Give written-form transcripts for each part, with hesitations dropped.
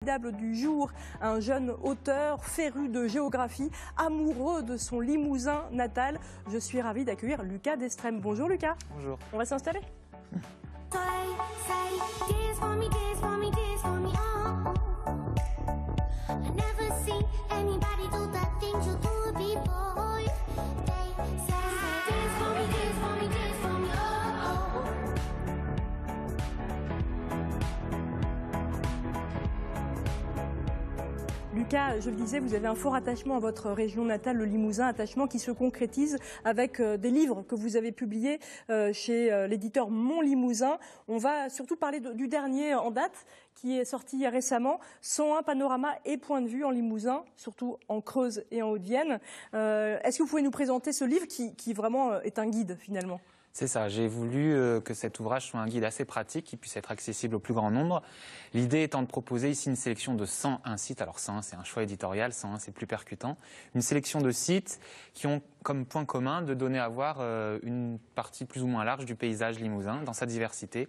Du jour, un jeune auteur féru de géographie, amoureux de son Limousin natal. Je suis ravie d'accueillir Lucas Destrem. Bonjour Lucas. Bonjour. On va s'installer. Lucas, je le disais, vous avez un fort attachement à votre région natale, le Limousin, attachement qui se concrétise avec des livres que vous avez publiés chez l'éditeur Mon Limousin. On va surtout parler du dernier en date, qui est sorti récemment, 101 panoramas et points de vue en Limousin, surtout en Creuse et en Haute-Vienne. Est-ce que vous pouvez nous présenter ce livre qui vraiment est un guide finalement ? C'est ça, j'ai voulu que cet ouvrage soit un guide assez pratique, qui puisse être accessible au plus grand nombre. L'idée étant de proposer ici une sélection de 101 sites, alors 101 c'est un choix éditorial, 101 c'est plus percutant, une sélection de sites qui ont comme point commun de donner à voir une partie plus ou moins large du paysage limousin dans sa diversité.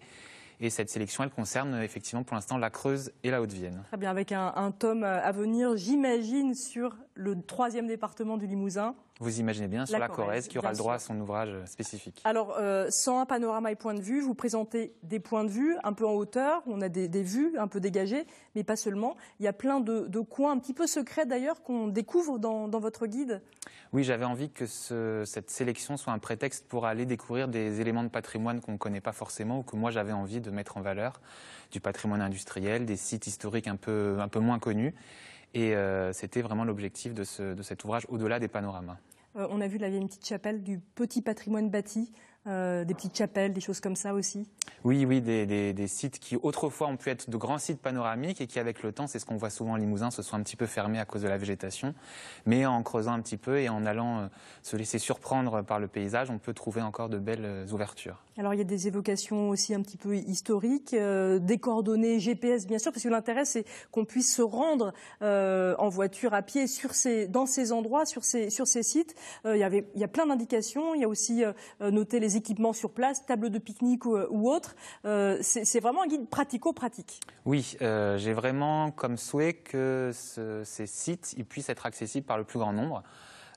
Et cette sélection, elle concerne effectivement pour l'instant la Creuse et la Haute-Vienne. Très bien, avec un tome à venir, j'imagine, sur le 3e département du Limousin. Vous imaginez bien, sur la Corrèze, qui aura le droit à son ouvrage spécifique. Alors, 101 panoramas et points de vue, vous présentez des points de vue un peu en hauteur, on a des vues un peu dégagées, mais pas seulement. Il y a plein de coins un petit peu secrets d'ailleurs qu'on découvre dans votre guide. Oui, j'avais envie que cette sélection soit un prétexte pour aller découvrir des éléments de patrimoine qu'on ne connaît pas forcément ou que moi j'avais envie de mettre en valeur, du patrimoine industriel, des sites historiques un peu moins connus. Et c'était vraiment l'objectif de cet ouvrage, au-delà des panoramas. On a vu là, il y a une petite chapelle du petit patrimoine bâti, des petites chapelles, des choses comme ça aussi. Oui, des sites qui autrefois ont pu être de grands sites panoramiques et qui avec le temps, c'est ce qu'on voit souvent en Limousin, se sont un petit peu fermés à cause de la végétation. Mais en creusant un petit peu et en allant se laisser surprendre par le paysage, on peut trouver encore de belles ouvertures. Alors il y a des évocations aussi un petit peu historiques, des coordonnées GPS bien sûr, parce que l'intérêt c'est qu'on puisse se rendre en voiture, à pied, dans ces endroits, sur ces sites. Il y a plein d'indications, il y a aussi noté les équipements sur place, table de pique-nique ou autre. C'est vraiment un guide pratico-pratique. Oui, j'ai vraiment comme souhait que ces sites puissent être accessibles par le plus grand nombre.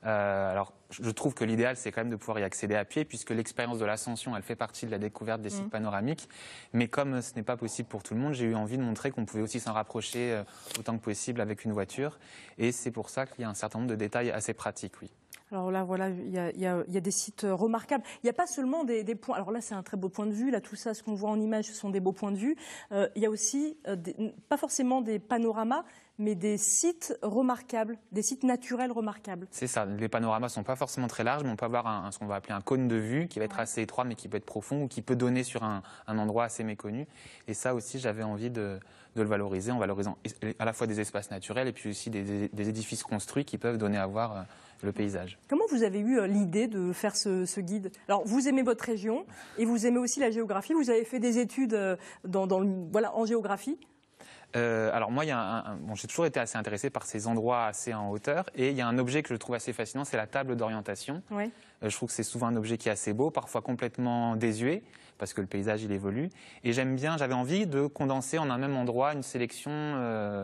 Alors, je trouve que l'idéal, c'est quand même de pouvoir y accéder à pied, puisque l'expérience de l'ascension, elle fait partie de la découverte des sites panoramiques. Mais comme ce n'est pas possible pour tout le monde, j'ai eu envie de montrer qu'on pouvait aussi s'en rapprocher autant que possible avec une voiture. Et c'est pour ça qu'il y a un certain nombre de détails assez pratiques, oui. Alors là, voilà, il y a des sites remarquables. Il n'y a pas seulement des points. Alors là, c'est un très beau point de vue. Là, tout ça, ce qu'on voit en image, ce sont des beaux points de vue. Il y a aussi, pas forcément des panoramas, mais des sites remarquables, des sites naturels remarquables. C'est ça. Les panoramas ne sont pas forcément très larges, mais on peut avoir ce qu'on va appeler un cône de vue qui va être assez étroit, mais qui peut être profond ou qui peut donner sur un endroit assez méconnu. Et ça aussi, j'avais envie de le valoriser, en valorisant à la fois des espaces naturels et puis aussi des édifices construits qui peuvent donner à voir le paysage. Comment vous avez eu l'idée de faire ce guide? Alors, vous aimez votre région et vous aimez aussi la géographie. Vous avez fait des études en géographie. Alors moi, j'ai toujours été assez intéressé par ces endroits assez en hauteur. Et il y a un objet que je trouve assez fascinant, c'est la table d'orientation. Oui. Je trouve que c'est souvent un objet qui est assez beau, parfois complètement désuet, parce que le paysage, il évolue. Et j'avais envie de condenser en un même endroit une sélection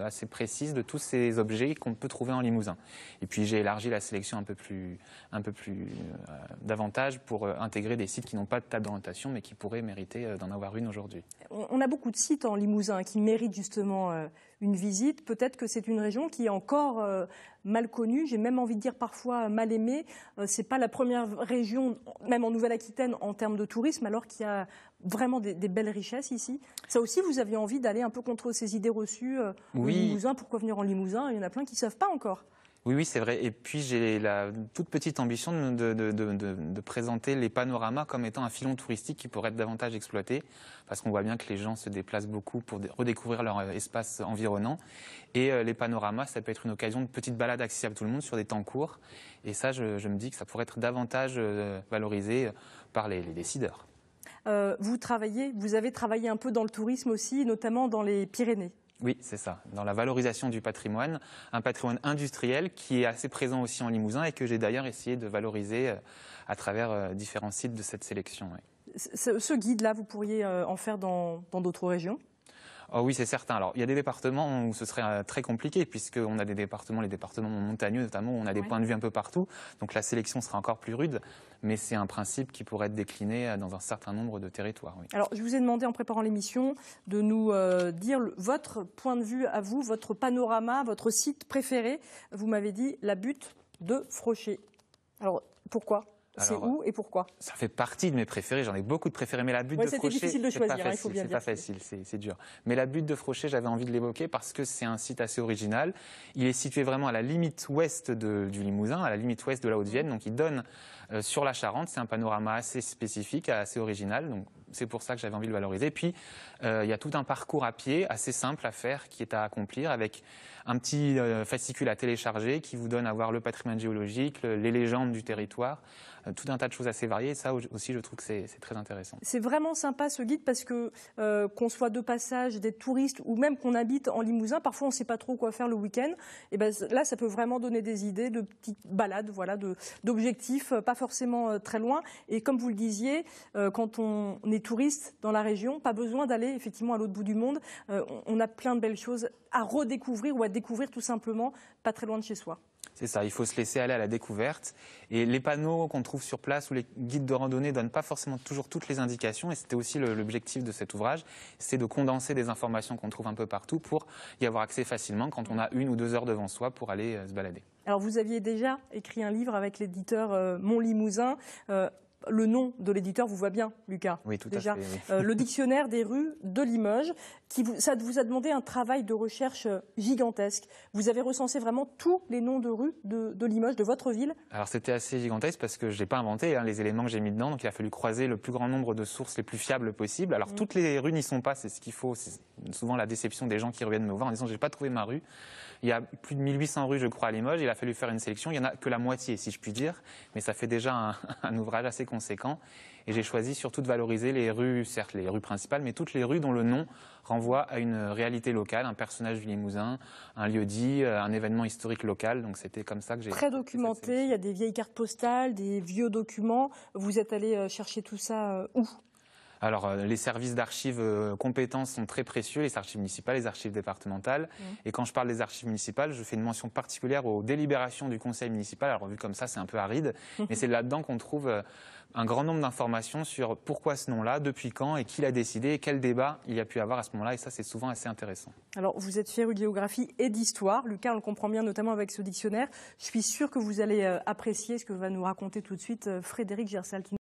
assez précise de tous ces objets qu'on peut trouver en Limousin. Et puis j'ai élargi la sélection un peu plus davantage pour intégrer des sites qui n'ont pas de table d'orientation, mais qui pourraient mériter d'en avoir une aujourd'hui. On a beaucoup de sites en Limousin qui méritent justement une visite. Peut-être que c'est une région qui est encore mal connue, j'ai même envie de dire parfois mal aimée. C'est pas la première région, même en Nouvelle-Aquitaine, en termes de tourisme, alors qu'il y a vraiment des belles richesses ici. Ça aussi, vous aviez envie d'aller un peu contre ces idées reçues au Limousin. Pourquoi venir en Limousin? Il y en a plein qui ne savent pas encore. Oui, c'est vrai. Et puis, j'ai la toute petite ambition de présenter les panoramas comme étant un filon touristique qui pourrait être davantage exploité, parce qu'on voit bien que les gens se déplacent beaucoup pour redécouvrir leur espace environnant. Et les panoramas, ça peut être une occasion de petite balade accessible à tout le monde sur des temps courts. Et ça, je me dis que ça pourrait être davantage valorisé par les décideurs. Vous avez travaillé un peu dans le tourisme aussi, notamment dans les Pyrénées. Oui, c'est ça. Dans la valorisation du patrimoine, un patrimoine industriel qui est assez présent aussi en Limousin et que j'ai d'ailleurs essayé de valoriser à travers différents sites de cette sélection. Oui. Ce guide-là, vous pourriez en faire dans d'autres régions? Oh oui, c'est certain. Alors, il y a des départements où ce serait très compliqué, puisqu'on a des départements, les départements montagneux notamment, où on a des points de vue un peu partout. Donc la sélection sera encore plus rude, mais c'est un principe qui pourrait être décliné dans un certain nombre de territoires. Oui. Alors, je vous ai demandé en préparant l'émission de nous dire votre point de vue à vous, votre panorama, votre site préféré. Vous m'avez dit la butte de Frochet. Alors, pourquoi ? C'est où et pourquoi? Ça fait partie de mes préférés, j'en ai beaucoup de préférés, mais la butte de Frochet, c'était difficile de choisir, il faut bien dire. C'est pas facile, c'est dur. Mais la butte de Frochet, j'avais envie de l'évoquer parce que c'est un site assez original. Il est situé vraiment à la limite ouest du Limousin, à la limite ouest de la Haute-Vienne, donc il donne sur la Charente. C'est un panorama assez spécifique, assez original, donc c'est pour ça que j'avais envie de le valoriser. Et puis, il y a tout un parcours à pied assez simple à faire qui est à accomplir avec un petit fascicule à télécharger qui vous donne à voir le patrimoine géologique, les légendes du territoire, tout un tas de choses assez variées. Et ça aussi, je trouve que c'est très intéressant. C'est vraiment sympa ce guide parce que qu'on soit de passage, des touristes ou même qu'on habite en Limousin, parfois on ne sait pas trop quoi faire le week-end. Et ben là, ça peut vraiment donner des idées de petites balades, voilà, d'objectifs, pas forcément très loin. Et comme vous le disiez, quand on est touriste dans la région, pas besoin d'aller effectivement à l'autre bout du monde. On a plein de belles choses à redécouvrir ou à découvrir tout simplement, pas très loin de chez soi. C'est ça, il faut se laisser aller à la découverte. Et les panneaux qu'on trouve sur place ou les guides de randonnée ne donnent pas forcément toujours toutes les indications. Et c'était aussi l'objectif de cet ouvrage, c'est de condenser des informations qu'on trouve un peu partout pour y avoir accès facilement quand on a 1 ou 2 heures devant soi pour aller se balader. Alors vous aviez déjà écrit un livre avec l'éditeur Mon Limousin. Le nom de l'éditeur vous va bien, Lucas. Oui, tout déjà. à fait. Oui. Le dictionnaire des rues de Limoges, ça vous a demandé un travail de recherche gigantesque. Vous avez recensé vraiment tous les noms de rues de Limoges, de votre ville. Alors c'était assez gigantesque parce que je n'ai pas inventé les éléments que j'ai mis dedans, donc il a fallu croiser le plus grand nombre de sources les plus fiables possibles. Alors toutes les rues n'y sont pas, c'est ce qu'il faut. C'est souvent la déception des gens qui reviennent me voir en disant j'ai pas trouvé ma rue. Il y a plus de 1800 rues, je crois, à Limoges. Il a fallu faire une sélection. Il n'y en a que la moitié, si je puis dire. Mais ça fait déjà un ouvrage assez conséquent. Et j'ai choisi surtout de valoriser les rues, certes les rues principales, mais toutes les rues dont le nom renvoie à une réalité locale, un personnage du Limousin, un lieu-dit, un événement historique local. Donc c'était comme ça que j'ai... Très documenté, il y a des vieilles cartes postales, des vieux documents. Vous êtes allé chercher tout ça où ? Alors, les services d'archives compétents sont très précieux, les archives municipales, les archives départementales. Et quand je parle des archives municipales, je fais une mention particulière aux délibérations du conseil municipal. Alors, vu comme ça, c'est un peu aride, mais c'est là-dedans qu'on trouve un grand nombre d'informations sur pourquoi ce nom-là, depuis quand, et qui l'a décidé, et quel débat il y a pu avoir à ce moment-là. Et ça, c'est souvent assez intéressant. Alors, vous êtes féru de géographie et d'histoire. Lucas, on le comprend bien, notamment avec ce dictionnaire. Je suis sûre que vous allez apprécier ce que va nous raconter tout de suite Frédéric Gersal.